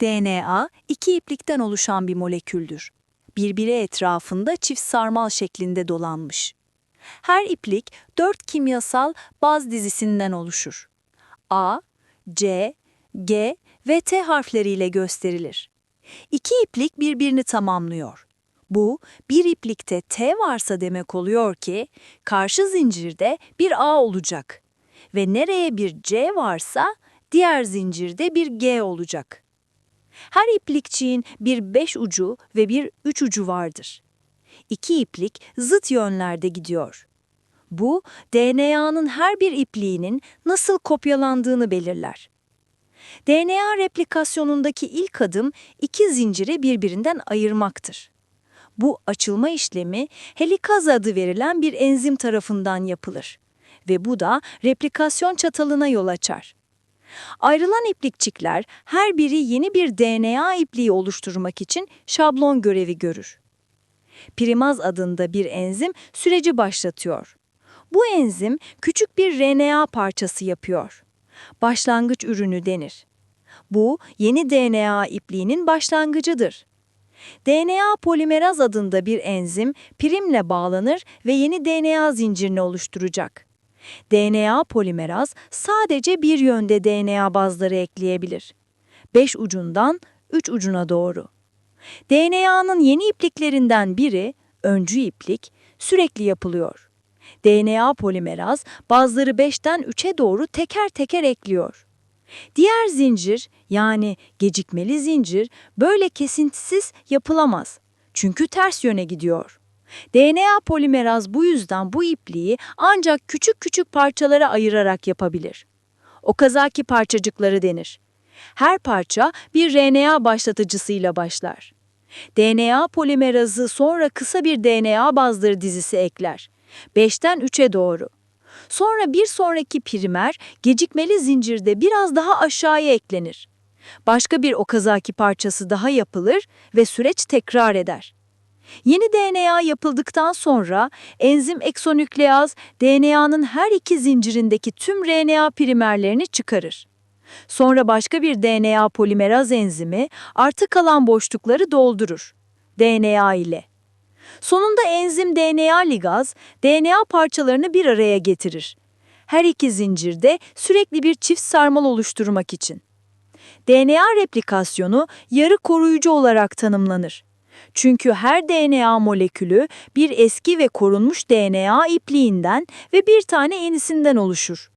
DNA, iki iplikten oluşan bir moleküldür. Birbiri etrafında çift sarmal şeklinde dolanmış. Her iplik 4 kimyasal baz dizisinden oluşur. A, C, G ve T harfleriyle gösterilir. İki iplik birbirini tamamlıyor. Bu, bir iplikte T varsa demek oluyor ki, karşı zincirde bir A olacak. Ve nereye bir C varsa, diğer zincirde bir G olacak. Her iplikçiğin bir 5 ucu ve bir 3 ucu vardır. İki iplik zıt yönlerde gidiyor. Bu, DNA'nın her bir ipliğinin nasıl kopyalandığını belirler. DNA replikasyonundaki ilk adım iki zinciri birbirinden ayırmaktır. Bu açılma işlemi helikaz adı verilen bir enzim tarafından yapılır ve bu da replikasyon çatalına yol açar. Ayrılan iplikçikler her biri yeni bir DNA ipliği oluşturmak için şablon görevi görür. Primaz adında bir enzim süreci başlatıyor. Bu enzim küçük bir RNA parçası yapıyor. Başlangıç ürünü denir. Bu yeni DNA ipliğinin başlangıcıdır. DNA polimeraz adında bir enzim primle bağlanır ve yeni DNA zincirini oluşturacak. DNA polimeraz sadece bir yönde DNA bazları ekleyebilir. 5 ucundan 3 ucuna doğru. DNA'nın yeni ipliklerinden biri, öncü iplik, sürekli yapılıyor. DNA polimeraz bazları 5'ten 3'e doğru teker teker ekliyor. Diğer zincir, yani gecikmeli zincir, böyle kesintisiz yapılamaz. Çünkü ters yöne gidiyor. DNA polimeraz bu yüzden bu ipliği ancak küçük küçük parçalara ayırarak yapabilir. Okazaki parçacıkları denir. Her parça bir RNA başlatıcısıyla başlar. DNA polimerazı sonra kısa bir DNA bazları dizisi ekler. 5'ten 3'e doğru. Sonra bir sonraki primer gecikmeli zincirde biraz daha aşağıya eklenir. Başka bir Okazaki parçası daha yapılır ve süreç tekrar eder. Yeni DNA yapıldıktan sonra enzim eksonükleaz DNA'nın her iki zincirindeki tüm RNA primerlerini çıkarır. Sonra başka bir DNA polimeraz enzimi artık kalan boşlukları doldurur. DNA ile. Sonunda enzim DNA ligaz, DNA parçalarını bir araya getirir. Her iki zincirde sürekli bir çift sarmal oluşturmak için. DNA replikasyonu yarı koruyucu olarak tanımlanır. Çünkü her DNA molekülü bir eski ve korunmuş DNA ipliğinden ve bir tane yenisinden oluşur.